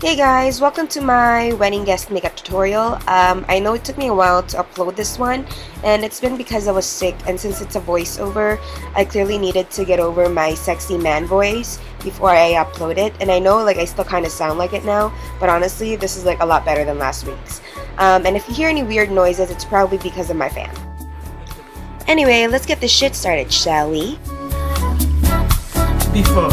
Hey guys, welcome to my wedding guest makeup tutorial. I know it took me a while to upload this one, and it's been because I was sick, and since it's a voiceover, I clearly needed to get over my sexy man voice before I upload it. And I know I still kind of sound like it now, but honestly this is a lot better than last week's. And if you hear any weird noises, it's probably because of my fan. Anyway, let's get this shit started, shall we? Before.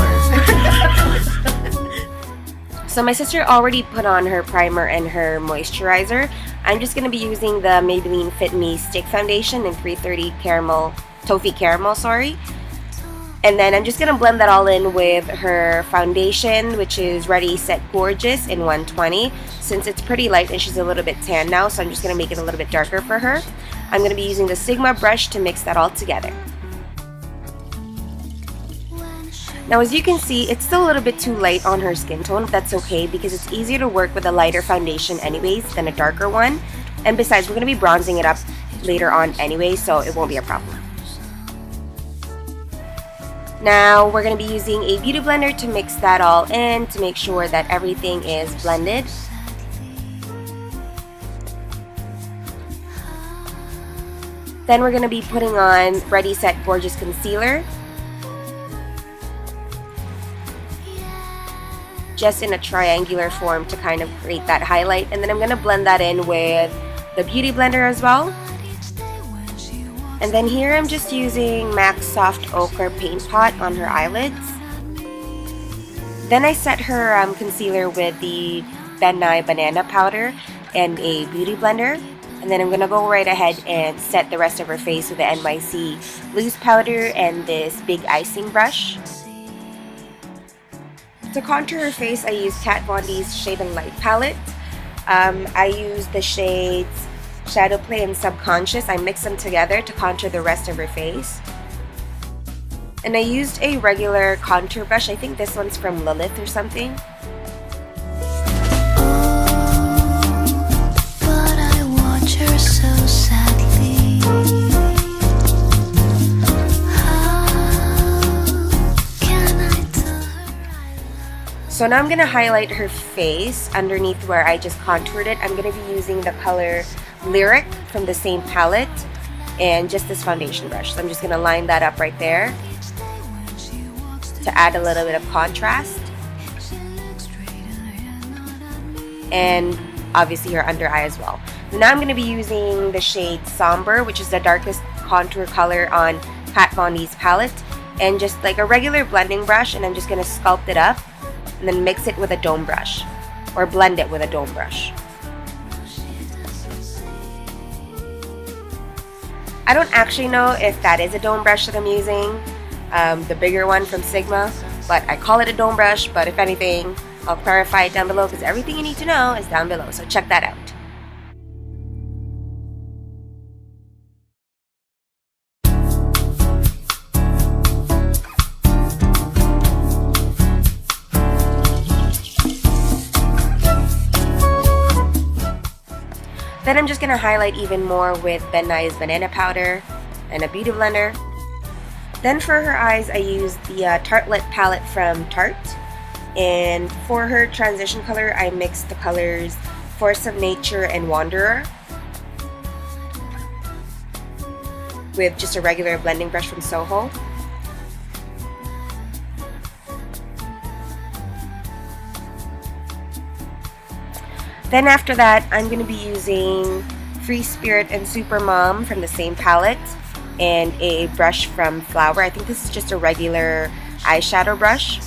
So my sister already put on her primer and her moisturizer. I'm just going to be using the Maybelline Fit Me Stick Foundation in 330 Caramel, Toffee Caramel, sorry. And then I'm just going to blend that all in with her foundation, which is Ready Set Gorgeous in 120. Since it's pretty light and she's a little bit tan now, so I'm just going to make it a little bit darker for her. I'm going to be using the Sigma brush to mix that all together. Now as you can see, it's still a little bit too light on her skin tone, but that's okay because it's easier to work with a lighter foundation anyways than a darker one. And besides, we're going to be bronzing it up later on anyway, so it won't be a problem. Now we're going to be using a beauty blender to mix that all in to make sure that everything is blended. Then we're going to be putting on Ready Set Gorgeous Concealer, just in a triangular form to kind of create that highlight. And then I'm going to blend that in with the beauty blender as well. And then here I'm just using MAC Soft Ochre Paint Pot on her eyelids. Then I set her concealer with the Ben Nye Banana Powder and a beauty blender. And then I'm going to go right ahead and set the rest of her face with the NYC Loose Powder and this big icing brush. To contour her face, I used Kat Von D's Shade and Light palette. I used the shades Shadow Play and Subconscious. I mixed them together to contour the rest of her face. And I used a regular contour brush. I think this one's from Lilith or something. But I watch her so sadly. So now I'm going to highlight her face underneath where I just contoured it. I'm going to be using the color Lyric from the same palette and just this foundation brush. So I'm just going to line that up right there to add a little bit of contrast. And obviously her under eye as well. Now I'm going to be using the shade Somber, which is the darkest contour color on Kat Von D's palette. And just like a regular blending brush, and I'm just going to sculpt it up. And then mix it with a dome brush, or blend it with a dome brush. I don't actually know if that is a dome brush that I'm using, the bigger one from Sigma, but I call it a dome brush. But if anything, I'll clarify it down below because everything you need to know is down below, so check that out. Then I'm just going to highlight even more with Ben Nye's Banana Powder and a beauty blender. Then for her eyes, I used the Tartelette palette from Tarte. And for her transition color, I mixed the colors Force of Nature and Wanderer with just a regular blending brush from Soho. Then after that, I'm going to be using Free Spirit and Super Mom from the same palette and a brush from Flower. I think this is just a regular eyeshadow brush.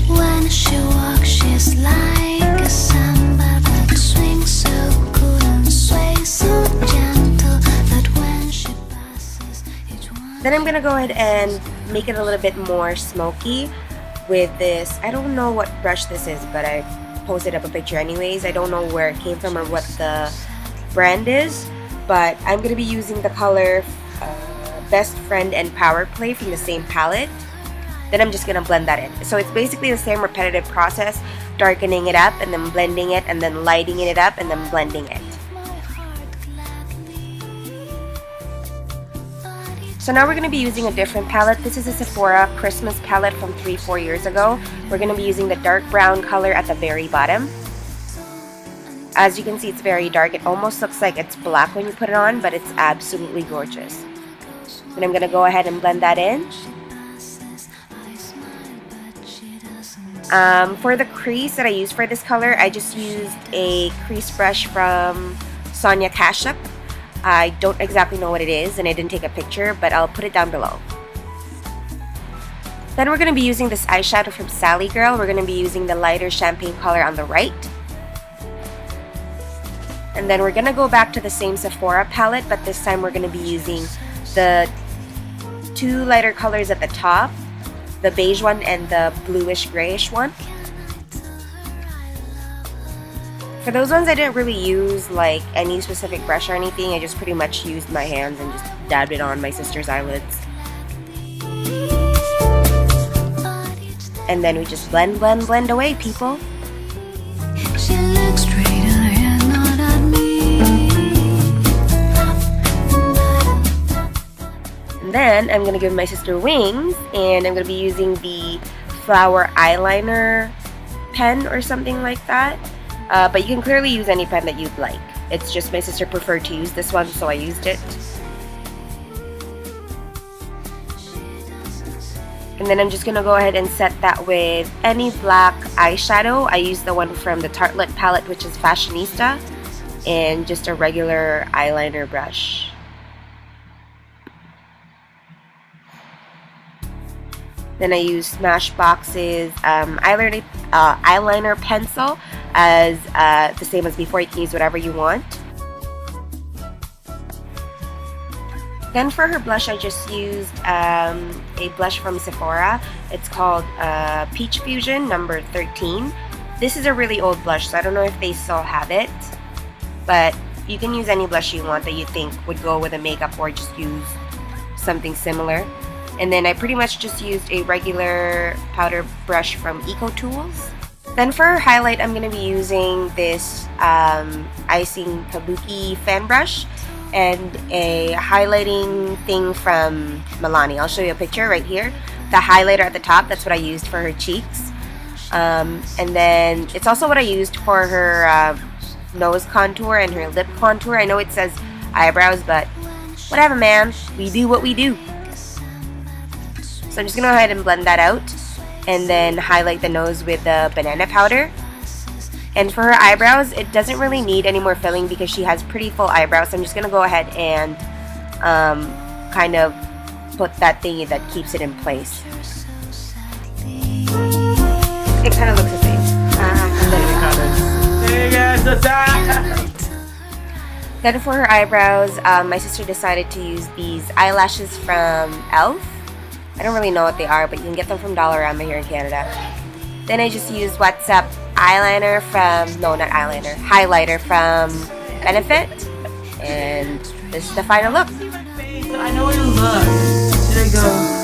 When she walks, she's like a samba that swings so cool and sways so gentle that when she passes, then I'm going to go ahead and make it a little bit more smoky with this. I don't know what brush this is, but I posted up a picture anyways. I don't know where it came from or what the brand is, but I'm going to be using the color Best Friend and Power Play from the same palette. Then I'm just going to blend that in. So it's basically the same repetitive process, darkening it up and then blending it and then lighting it up and then blending it. So now we're going to be using a different palette. This is a Sephora Christmas palette from 3-4 years ago. We're going to be using the dark brown color at the very bottom. As you can see, it's very dark. It almost looks like it's black when you put it on, but it's absolutely gorgeous. And I'm going to go ahead and blend that in. For the crease that I used for this color, I just used a crease brush from Sonia Kashuk. I don't exactly know what it is, and I didn't take a picture, but I'll put it down below. Then we're going to be using this eyeshadow from Sally Girl. We're going to be using the lighter champagne color on the right. And then we're going to go back to the same Sephora palette, but this time we're going to be using the two lighter colors at the top, the beige one and the bluish grayish one. For those ones, I didn't really use like any specific brush or anything. I just pretty much used my hands and just dabbed it on my sister's eyelids. And then we just blend, blend, blend away, people. She looks straight ahead, not at me. And then I'm gonna give my sister wings, and I'm gonna be using the flower eyeliner pen or something like that. But you can clearly use any pen that you'd like. It's just my sister preferred to use this one, so I used it. And then I'm just gonna go ahead and set that with any black eyeshadow. I used the one from the Tartelette palette, which is Fashionista, and just a regular eyeliner brush. Then I use Smashbox's eyeliner pencil as the same as before. You can use whatever you want. Then for her blush, I just used a blush from Sephora. It's called Peach Fusion number 13. This is a really old blush, so I don't know if they still have it. But you can use any blush you want that you think would go with a makeup, or just use something similar. And then I pretty much just used a regular powder brush from Eco Tools. Then for her highlight, I'm going to be using this Icing Kabuki fan brush and a highlighting thing from Milani. I'll show you a picture right here. The highlighter at the top, that's what I used for her cheeks. And then it's also what I used for her nose contour and her lip contour. I know it says eyebrows, but whatever, man. We do what we do. So I'm just going to go ahead and blend that out, and then highlight the nose with the banana powder. And for her eyebrows, it doesn't really need any more filling because she has pretty full eyebrows. So I'm just going to go ahead and kind of put that thingy that keeps it in place. It kind of looks the same. Then for her eyebrows, my sister decided to use these eyelashes from e.l.f. I don't really know what they are, but you can get them from Dollarama here in Canada. Then I just used What's Up eyeliner from, no, not eyeliner, highlighter from Benefit. And this is the final look. I know where to look. Should I go?